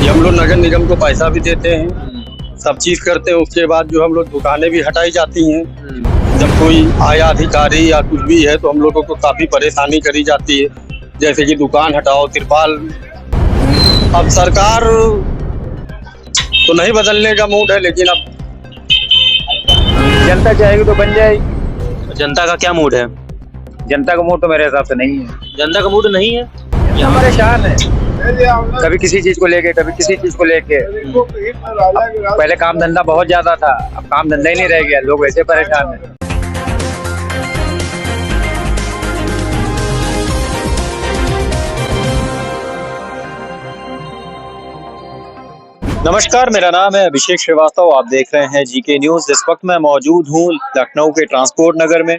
ये हम लोग नगर निगम को पैसा भी देते हैं, सब चीज करते हैं। उसके बाद जो हम लोग दुकानें भी हटाई जाती हैं। जब कोई आया अधिकारी या कुछ भी है तो हम लोगों को काफी परेशानी करी जाती है, जैसे कि दुकान हटाओ, तिरपाल। अब सरकार तो नहीं बदलने का मूड है, लेकिन अब जनता चाहेगी तो बन जाएगी। जनता का क्या मूड है? जनता का मूड तो मेरे हिसाब से नहीं है। जनता का मूड नहीं है। हम परेशान है, कभी किसी चीज को लेके, कभी किसी चीज को लेके। पहले काम धंधा बहुत ज्यादा था, अब काम धंधा ही नहीं रह गया, लोग वैसे परेशान है। नमस्कार, मेरा नाम है अभिषेक श्रीवास्तव। आप देख रहे हैं जीके न्यूज। इस वक्त मैं मौजूद हूँ लखनऊ के ट्रांसपोर्ट नगर में।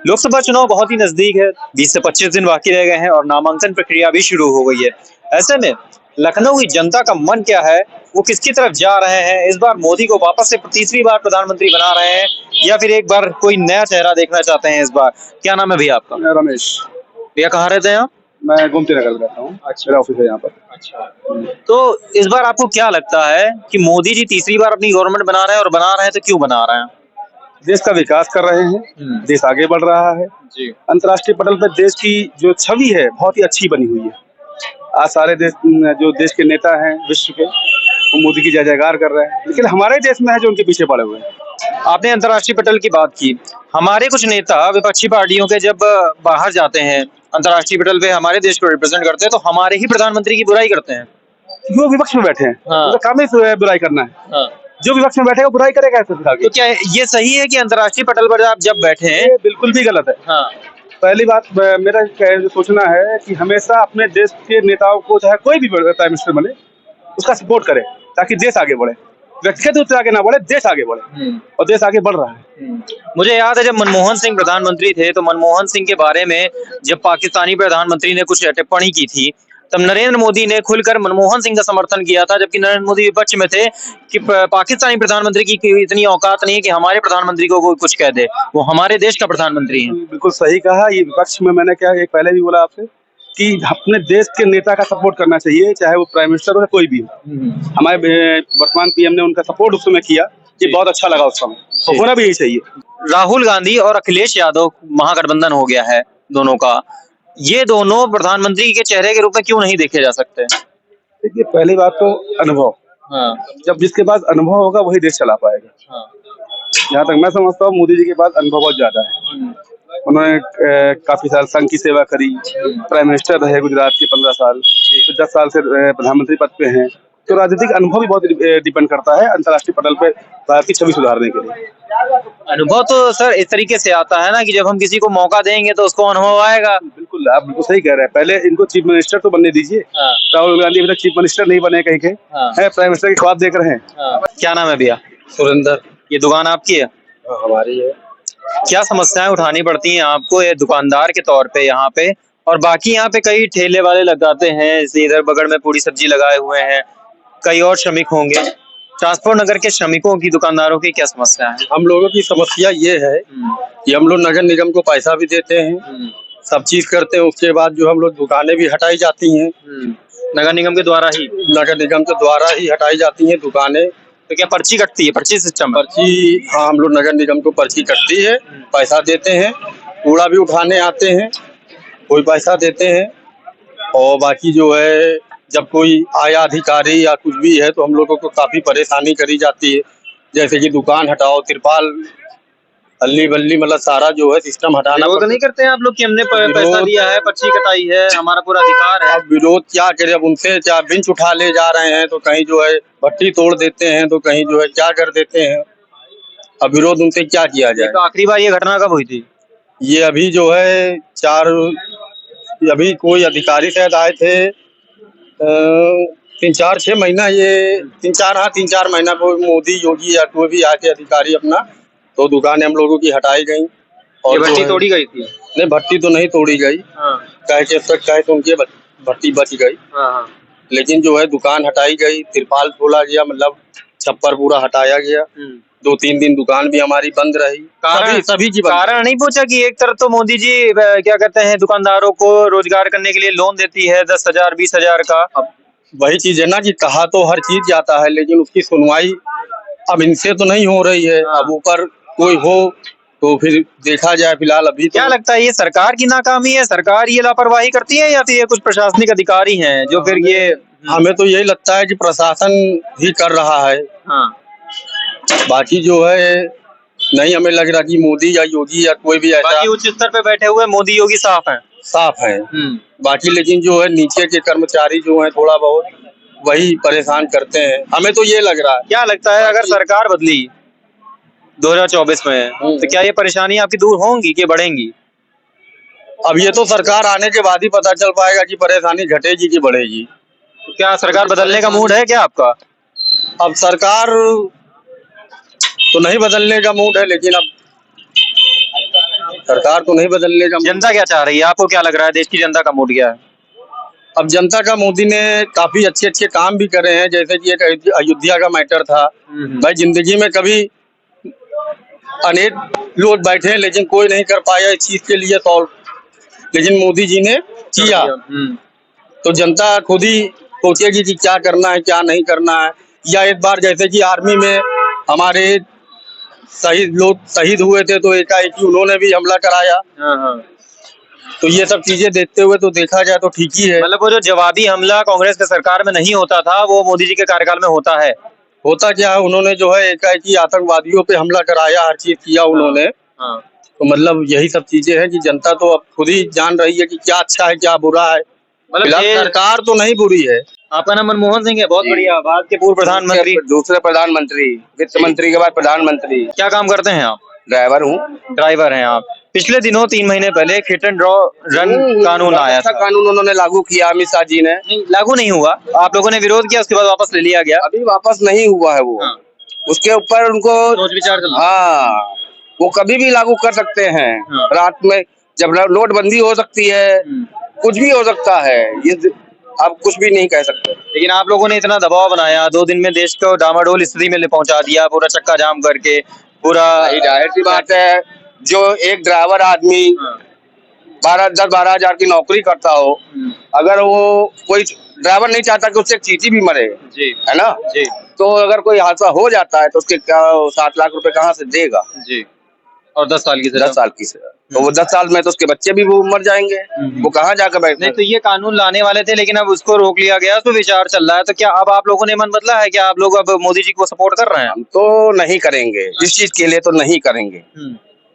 लोकसभा चुनाव बहुत ही नजदीक है, 20 से 25 दिन बाकी रह गए हैं और नामांकन प्रक्रिया भी शुरू हो गई है। ऐसे में लखनऊ की जनता का मन क्या है, वो किसकी तरफ जा रहे हैं? इस बार मोदी को वापस से तीसरी बार प्रधानमंत्री बना रहे हैं या फिर एक बार कोई नया चेहरा देखना चाहते हैं इस बार? क्या नाम है भैया आपका? रमेश। भैया कहाँ रहते हैं आप? मैं गोमती नगर में रहता हूँ। अच्छा, मेरा ऑफिस है यहाँ पर। अच्छा, तो इस बार आपको क्या लगता है कि मोदी जी तीसरी बार अपनी गवर्नमेंट बना रहे हैं, और बना रहे हैं तो क्यों बना रहे हैं? देश का विकास कर रहे हैं, देश आगे बढ़ रहा है जी। अंतर्राष्ट्रीय पटल पर देश की जो छवि है बहुत ही अच्छी बनी हुई है। आज सारे देश जो देश के नेता हैं विश्व के, वो मोदी की जय जयकार कर रहे हैं, लेकिन हमारे देश में है जो उनके पीछे पड़े हुए हैं। आपने अंतर्राष्ट्रीय पटल की बात की। हमारे कुछ नेता विपक्षी पार्टियों के जब बाहर जाते हैं, अंतर्राष्ट्रीय पटल पे हमारे देश को रिप्रेजेंट करते हैं, तो हमारे ही प्रधानमंत्री की बुराई करते हैं। जो विपक्ष में बैठे हैं उनका काम ही बुराई करना है। जो विपक्ष में बैठेगा बुराई करेगा ऐसे फिर आगे। तो क्या ये सही है कि अंतर्राष्ट्रीय पटल पर आप जब बैठे हैं? ये बिल्कुल भी गलत है। पहली बात मेरा जो सोचना है कि हमेशा अपने देश के नेताओं को, चाहे कोई भी प्राइम मिनिस्टर बने, उसका सपोर्ट करे ताकि देश आगे बढ़े। व्यक्तिगत रूप से आगे ना बढ़े, देश आगे बढ़े, और देश आगे बढ़ रहा है। मुझे याद है जब मनमोहन सिंह प्रधानमंत्री थे, तो मनमोहन सिंह के बारे में जब पाकिस्तानी प्रधानमंत्री ने कुछ टिप्पणी की थी, तब नरेंद्र मोदी ने खुलकर मनमोहन सिंह का समर्थन किया था, जबकि नरेंद्र मोदी विपक्ष में थे कि पाकिस्तानी प्रधानमंत्री की इतनी औकात नहीं है कि हमारे प्रधानमंत्री को कोई कुछ कह दे, वो हमारे देश का प्रधानमंत्री है। बिल्कुल सही कहा। ये विपक्ष में मैंने क्या एक पहले भी बोला आपसे कि अपने देश के नेता का सपोर्ट करना चाहिए, चाहे वो प्राइम मिनिस्टर हो या कोई भी हो। हमारे वर्तमान पीएम ने उनका सपोर्ट उस समय किया, ये बहुत अच्छा लगा उस समय, तो होना भी यही चाहिए। राहुल गांधी और अखिलेश यादव महागठबंधन हो गया है दोनों का, ये दोनों प्रधानमंत्री के चेहरे के रूप में क्यों नहीं देखे जा सकते? देखिए, पहली बात तो अनुभव। जब जिसके पास अनुभव होगा वही देश चला पाएगा। जहाँ तक मैं समझता हूँ मोदी जी के पास अनुभव बहुत ज्यादा है। उन्होंने काफी साल संघ की सेवा करी, प्राइम मिनिस्टर रहे गुजरात के 15 साल, फिर 10 साल से प्रधानमंत्री पद पे हैं। तो राजनीतिक अनुभव भी बहुत डिपेंड करता है अंतर्राष्ट्रीय पटल पे भारत की छवि सुधारने के लिए। अनुभव तो सर इस तरीके से आता है ना कि जब हम किसी को मौका देंगे तो उसको अनुभव आएगा। बिल्कुल, आप बिल्कुल सही कह रहे हैं। पहले इनको चीफ मिनिस्टर तो बनने दीजिए। राहुल गांधी अभी तक चीफ मिनिस्टर नहीं बने कहीं के, प्राइम मिनिस्टर के ख्वाब देख रहे हैं। क्या नाम है भैया? सुरेंद्र। ये दुकान आपकी है? हमारी है। क्या समस्याएं उठानी पड़ती हैं आपको ये दुकानदार के तौर पे यहाँ पे? और बाकी यहाँ पे कई ठेले वाले लगाते हैं, इधर बगल में पूरी सब्जी लगाए हुए हैं, कई और श्रमिक होंगे। ट्रांसपोर्ट नगर के श्रमिकों की, दुकानदारों की क्या समस्या है? हम लोगों की समस्या ये है कि हम लोग नगर निगम को पैसा भी देते हैं, सब चीज करते हैं। उसके बाद जो हम लोग दुकानें भी हटाई जाती हैं, नगर निगम के द्वारा ही? नगर निगम के द्वारा ही हटाई जाती हैं दुकानें। तो क्या पर्ची कटती है? पर्ची सिस्टम? पर्ची, हाँ, हम लोग नगर निगम को पर्ची कटती है, पैसा देते हैं। कूड़ा भी उठाने आते हैं, कोई पैसा देते हैं। और बाकी जो है जब कोई आया अधिकारी या कुछ भी है तो हम लोगों को काफी परेशानी करी जाती है, जैसे कि दुकान हटाओ, तिरपाल, अल्ली बल्ली, मतलब सारा जो है सिस्टम हटाना। विरोध नहीं करते हैं आप लोग कि हमने पैसा दिया है, पर्ची कटाई है, हमारा पूरा अधिकार है? अब विरोध क्या करें, अब उनसे क्या बेंच उठा ले जा रहे हैं, तो कहीं जो है भट्टी तोड़ देते हैं, तो कहीं जो है क्या कर देते हैं। अब विरोध उनसे क्या किया जाए। तो आखिरी बार ये घटना कब हुई थी? ये अभी जो है अभी कोई अधिकारी शायद आए थे 3-4-6 महीना, ये 3-4 महीना को मोदी योगी या कोई भी आके अधिकारी अपना, तो दुकानें हम लोगों की हटाई गई। और भट्टी तोड़ी गई थी? नहीं, भट्टी तो नहीं तोड़ी गई, कहे तो उनकी भट्टी बच गई। लेकिन जो है दुकान हटाई गई, तिरपाल खोला गया, मतलब छप्पर पूरा हटाया गया। 2-3 दिन दुकान भी हमारी बंद रही। सभी की कारण नहीं पूछा कि एक तरफ तो मोदी जी क्या कहते हैं दुकानदारों को रोजगार करने के लिए लोन देती है 10,000 20,000 का। अब वही चीज है ना कि कहा तो हर चीज जाता है, लेकिन उसकी सुनवाई अब इनसे तो नहीं हो रही है। अब ऊपर कोई हो तो फिर देखा जाए। फिलहाल अभी क्या तो लगता है ये सरकार की नाकामी है, सरकार ये लापरवाही करती है, या फिर ये कुछ प्रशासनिक अधिकारी हैं जो फिर ये हमें तो यही लगता है कि प्रशासन ही कर रहा है। हाँ बाकी जो है नहीं हमें लग रहा कि मोदी या योगी या कोई भी ऐसा बाकी उच्च स्तर पे बैठे हुए मोदी योगी साफ हैं। साफ है। बाकी लेकिन जो है नीचे के कर्मचारी जो है थोड़ा बहुत वही परेशान करते हैं, हमें तो ये लग रहा है। क्या लगता है अगर सरकार बदली 2024 में तो क्या ये परेशानी आपकी दूर होंगी कि बढ़ेंगी? अब ये तो सरकार आने के बाद ही पता चल पाएगा कि परेशानी घटेगी कि बढ़ेगी। तो क्या सरकार बदलने का मूड है क्या आपका? अब सरकार तो नहीं बदलने का मूड है, लेकिन अब सरकार तो नहीं बदलने का जनता क्या चाह रही है, आपको क्या लग रहा है देश की जनता का मूड क्या है? अब जनता का मोदी ने काफी अच्छे अच्छे काम भी करे हैं, जैसे कि एक अयोध्या का मैटर था। भाई जिंदगी में कभी अनेक लोग बैठे हैं लेकिन कोई नहीं कर पाया इस चीज के लिए सॉल्व, लेकिन मोदी जी ने किया। तो जनता खुद ही सोचेगी कि क्या करना है क्या नहीं करना है। या एक बार जैसे कि आर्मी में हमारे लोग शहीद हुए थे तो एकाएक उन्होंने भी हमला कराया। तो ये सब चीजें देखते हुए तो देखा जाए तो ठीक ही है। मतलब वो जो जवाबी हमला कांग्रेस के सरकार में नहीं होता था वो मोदी जी के कार्यकाल में होता है। होता क्या है, उन्होंने जो है एकाएकी आतंकवादियों पे हमला कराया, हर चीज किया उन्होंने। तो मतलब यही सब चीजें हैं कि जनता तो अब खुद ही जान रही है कि क्या अच्छा है क्या बुरा है। मतलब सरकार तो नहीं बुरी है। आपका नाम मनमोहन सिंह है, बहुत बढ़िया। भारत के पूर्व प्रधानमंत्री, दूसरे प्रधानमंत्री, वित्त मंत्री के बाद प्रधानमंत्री। क्या काम करते हैं आप? ड्राइवर हूँ। ड्राइवर हैं आप। पिछले दिनों 3 महीने पहले हिट एंड रन कानून आया था। कानून उन्होंने लागू किया अमित शाह जी ने। लागू नहीं हुआ, आप लोगों ने विरोध किया, उसके बाद वापस ले लिया गया। अभी वापस नहीं हुआ है वो। उसके ऊपर उनको सोच विचार चला। हाँ, वो कभी भी लागू कर सकते हैं। रात में जब नोटबंदी हो सकती है, कुछ भी हो सकता है, ये आप कुछ भी नहीं कह सकते। लेकिन आप लोगों ने इतना दबाव बनाया, 2 दिन में देश को डामाडोल स्थिति में पहुंचा दिया, पूरा चक्का जाम करके, पूरा। जाहिर सी बात है, जो एक ड्राइवर आदमी 12 हजार की नौकरी करता हो, अगर वो कोई ड्राइवर नहीं चाहता कि उससे एक चींटी भी मरे, जी है ना जी। तो अगर कोई हादसा हो जाता है तो उसके 7 लाख रुपए कहाँ से देगा जी। और 10 साल की सजा। 10 साल की सजा। तो वो 10 साल में तो उसके बच्चे भी वो मर जाएंगे, वो कहाँ जाकर बैठे। नहीं तो ये कानून लाने वाले थे लेकिन अब उसको रोक लिया गया, तो विचार चल रहा है। तो क्या अब आप लोगों ने मन बदला है, क्या आप लोग अब मोदी जी को सपोर्ट कर रहे हैं? हम तो नहीं करेंगे इस चीज के लिए, तो नहीं करेंगे।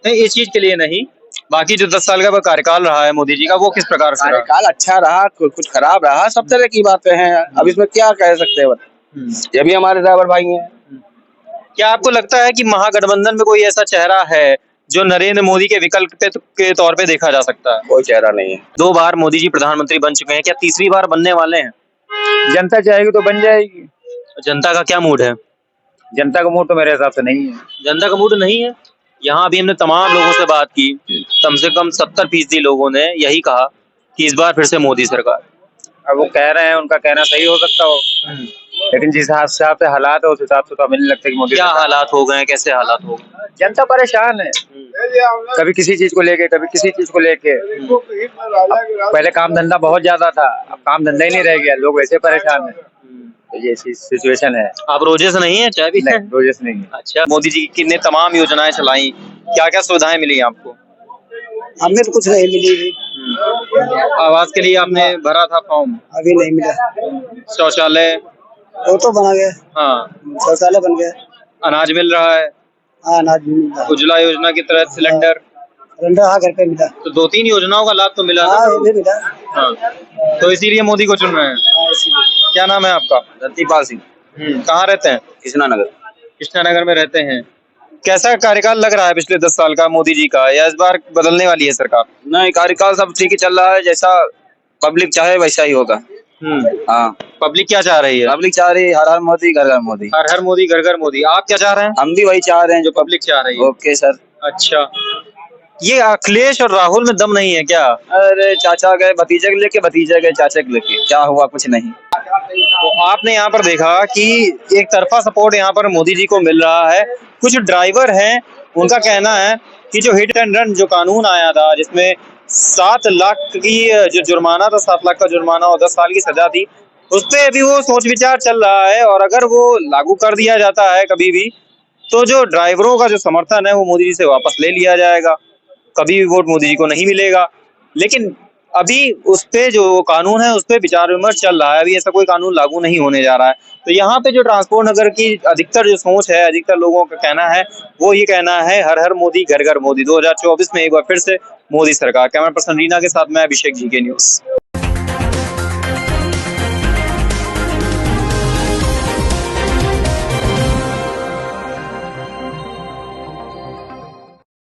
नहीं इस चीज के लिए नहीं, बाकी जो 10 साल का कार्यकाल रहा है मोदी जी का वो किस प्रकार से रहा? कार्यकाल अच्छा रहा, कुछ खराब रहा, सब तरह की बातें हैं। अब इसमें क्या कह सकते हैं, ये भी हमारे ड्राइवर भाई हैं। क्या आपको लगता है कि महागठबंधन में कोई ऐसा चेहरा है जो नरेंद्र मोदी के विकल्प के तौर पे देखा जा सकता है? कोई चेहरा नहीं है। 2 बार मोदी जी प्रधानमंत्री बन चुके हैं, क्या तीसरी बार बनने वाले हैं? जनता चाहेगी तो बन जाएगी। जनता का क्या मूड है? जनता का मूड तो मेरे हिसाब से नहीं है। जनता का मूड नहीं है। यहाँ अभी हमने तमाम लोगों से बात की, कम से कम 70% लोगों ने यही कहा कि इस बार फिर से मोदी सरकार। अब वो कह रहे हैं, उनका कहना सही हो सकता हो, लेकिन जिस हिसाब से हालात है उस हिसाब से तो हमें नहीं लगता कि मोदी। क्या हालात हो गए हैं, कैसे हालात हो गए? जनता परेशान है, कभी किसी चीज को लेके, कभी किसी चीज को लेके। पहले काम धंधा बहुत ज्यादा था, अब काम धंधा ही नहीं रह गया, लोग वैसे परेशान है। तो ये सिचुएशन है। आप रोजे से नहीं है, चाय भी नहीं, रोजे से नहीं है। अच्छा, मोदी जी की ने तमाम योजनाएं चलाई, क्या क्या सुविधाएं मिली आपको? हमें तो कुछ नहीं मिली। आवास के लिए आपने भरा था फॉर्म? अभी नहीं मिला। शौचालय? वो तो बना गया। हाँ। शौचालय बन गया। अनाज मिल रहा है? हाँ, अनाज भी मिल रहा है। उज्ज्वला योजना की तहत सिलेंडर? सिलेंडर हाँ घर पे मिला। तो 2-3 योजनाओं का लाभ तो मिला। हाँ ये भी मिला। हाँ, तो इसीलिए मोदी को चुन रहे हैं। हाँ, इसीलिए। क्या नाम है आपका? रतिपाल सिंह। कहाँ रहते हैं? कृष्णानगर। कृष्णानगर में रहते हैं। कैसा कार्यकाल लग रहा है पिछले 10 साल का मोदी जी का, या इस बार बदलने वाली है सरकार? नहीं, कार्यकाल सब ठीक ही चल रहा है, जैसा पब्लिक चाहे वैसा ही होगा। हाँ, पब्लिक क्या चाह रही है? पब्लिक चाह रही है हर हर मोदी घर घर मोदी। हर हर मोदी घर घर मोदी। आप क्या चाह रहे हैं? हम भी वही चाह रहे हैं जो पब्लिक चाह रही है। Okay sir. अच्छा, ये अखिलेश और राहुल में दम नहीं है क्या? अरे चाचा गए भतीजे के लेके, भतीजे गए चाचा के लेके, क्या हुआ? कुछ नहीं। तो आपने यहाँ पर देखा कि एक तरफा सपोर्ट यहाँ पर मोदी जी को मिल रहा है। कुछ ड्राइवर हैं, उनका कहना है कि जो हिट एंड रन जो कानून आया था जिसमें 7 लाख की जो जुर्माना था, 7 लाख का जुर्माना और 10 साल की सजा थी, उस पे अभी वो सोच विचार चल रहा है, और अगर वो लागू कर दिया जाता है कभी भी, तो जो ड्राइवरों का जो समर्थन है वो मोदी जी से वापस ले लिया जाएगा, कभी भी वोट मोदी जी को नहीं मिलेगा। लेकिन अभी उस पे जो कानून है उस पे विचार विमर्श चल रहा है, अभी ऐसा कोई कानून लागू नहीं होने जा रहा है। तो यहाँ पे जो ट्रांसपोर्ट नगर की अधिकतर जो सोच है, अधिकतर लोगों का कहना है, वो ये कहना है हर हर मोदी घर घर मोदी। 2024 में एक बार फिर से मोदी सरकार। कैमरा पर्सन रीना के साथ मैं अभिषेक, जीके न्यूज।